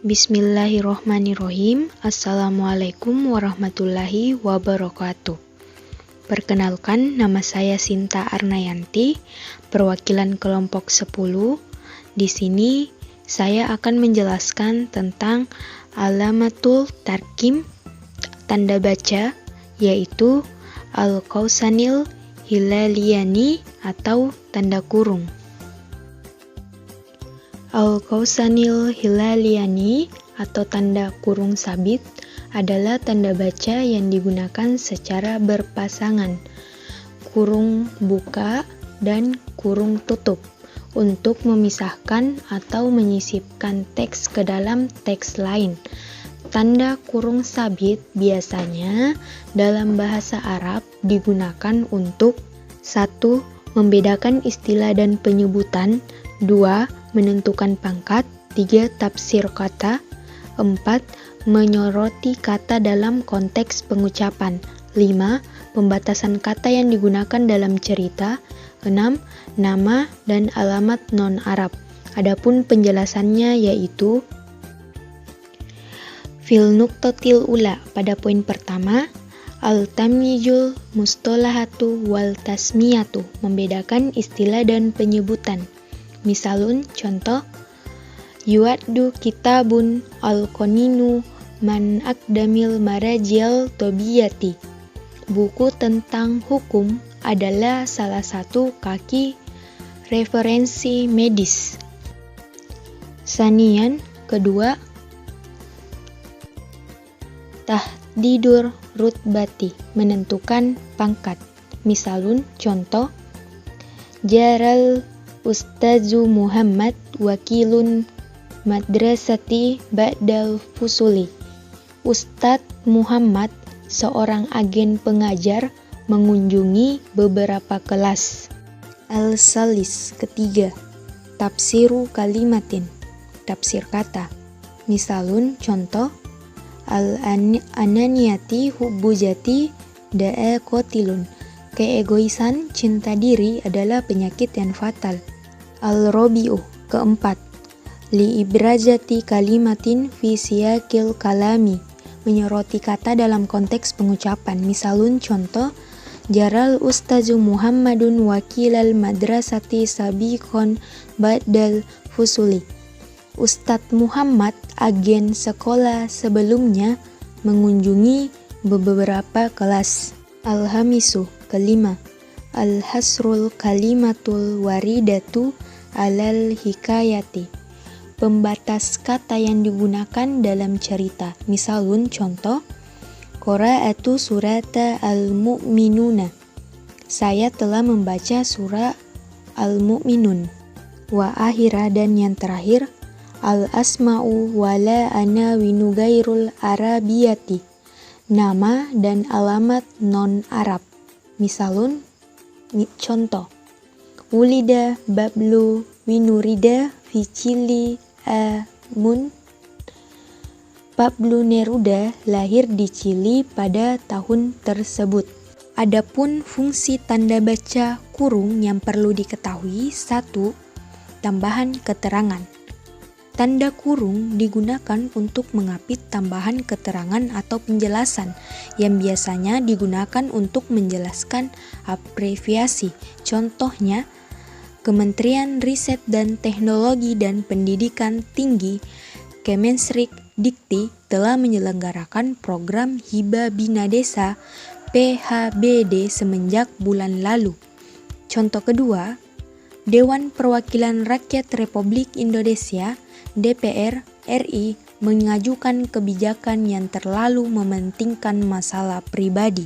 Bismillahirrohmanirrohim. Assalamualaikum warahmatullahi wabarakatuh. Perkenalkan, nama saya Sinta Arnayanti, perwakilan kelompok 10. Di sini saya akan menjelaskan tentang alamatul tarkim, tanda baca, yaitu al-qausanil hilaliyani atau tanda kurung. Al-qausanil hilaliyani atau tanda kurung sabit adalah tanda baca yang digunakan secara berpasangan, kurung buka dan kurung tutup, untuk memisahkan atau menyisipkan teks ke dalam teks lain. Tanda kurung sabit biasanya dalam bahasa Arab digunakan untuk 1. Membedakan istilah dan penyebutan, 2. Menentukan pangkat, 3. Tafsir kata, 4. Menyoroti kata dalam konteks pengucapan, 5. Pembatasan kata yang digunakan dalam cerita, 6. Nama dan alamat non-Arab. Adapun penjelasannya yaitu fil nuqtatil ula, pada poin pertama, al-tamyizul mustalahatu wal tasmiyatu, membedakan istilah dan penyebutan. Misalun, contoh, yuaddu kitabun al-qaninu man akdamil marajil tobiyati. Buku tentang hukum adalah salah satu kaki referensi medis. Sanian, kedua, tahdidur rutbati, menentukan pangkat. Misalun, contoh, jaral Ustazu Muhammad wakilun madrasati ba'dal fusuli. Ustadz Muhammad, seorang agen pengajar, mengunjungi beberapa kelas. Al-salis, ketiga, tafsiru kalimatin, tafsir kata. Misalun, contoh, al-ananiyati hubbujati da'a kotilun. Keegoisan, cinta diri adalah penyakit yang fatal. Al-Rabi'u, keempat, li-ibrazati kalimatin fi siyakil kalami, menyoroti kata dalam konteks pengucapan. Misalun, contoh, jaral ustazu Muhammadun wakilal madrasati sabiqon ba'dal fusuli. Ustadz Muhammad, agen sekolah sebelumnya, mengunjungi beberapa kelas. Al-Hamisu, kelima, al-hasrul kalimatul waridatu alal hikayati, pembatas kata yang digunakan dalam cerita. Misalun, contoh, qira'atu surata al-mu'minuna, saya telah membaca surah al-mu'minun. Wa akhira, dan yang terakhir, al-asma'u wala ana winugairul arabiyati, nama dan alamat non-Arab. Misalun, contoh, wulida bablu winurida fi Chili amun. Pablo Neruda lahir di Chili pada tahun tersebut. Adapun fungsi tanda baca kurung yang perlu diketahui, 1. Tambahan keterangan. Tanda kurung digunakan untuk mengapit tambahan keterangan atau penjelasan yang biasanya digunakan untuk menjelaskan abreviasi. Contohnya, Kementerian Riset dan Teknologi dan Pendidikan Tinggi Kemensrik Dikti telah menyelenggarakan program Hibah Bina Desa PHBD semenjak bulan lalu. Contoh kedua, Dewan Perwakilan Rakyat Republik Indonesia DPR RI mengajukan kebijakan yang terlalu mementingkan masalah pribadi.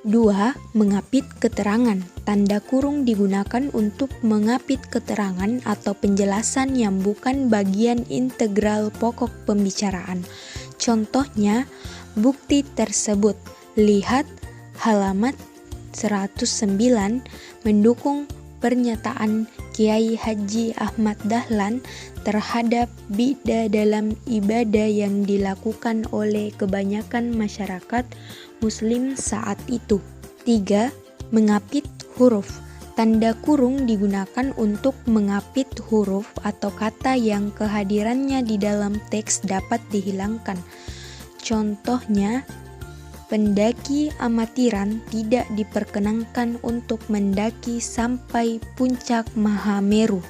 2. Mengapit keterangan. Tanda kurung digunakan untuk mengapit keterangan atau penjelasan yang bukan bagian integral pokok pembicaraan. Contohnya, bukti tersebut. Lihat halaman 109 mendukung pernyataan Kiai Haji Ahmad Dahlan terhadap bid'ah dalam ibadah yang dilakukan oleh kebanyakan masyarakat Muslim saat itu. 3. Mengapit huruf. Tanda kurung digunakan untuk mengapit huruf atau kata yang kehadirannya di dalam teks dapat dihilangkan. Contohnya, pendaki amatiran tidak diperkenankan untuk mendaki sampai puncak Mahameru.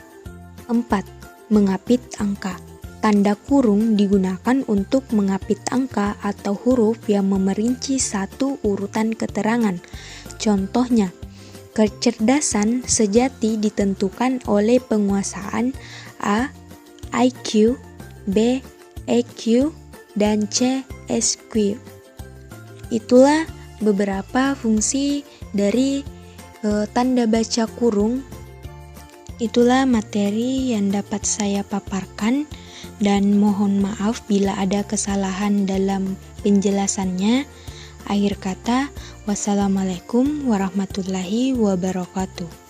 4. Mengapit angka. Tanda kurung digunakan untuk mengapit angka atau huruf yang memerinci satu urutan keterangan. Contohnya, kecerdasan sejati ditentukan oleh penguasaan A. IQ, B. EQ, dan C. SQ. Itulah beberapa fungsi dari tanda baca kurung. Itulah materi yang dapat saya paparkan, dan mohon maaf bila ada kesalahan dalam penjelasannya. Akhir kata, wassalamualaikum warahmatullahi wabarakatuh.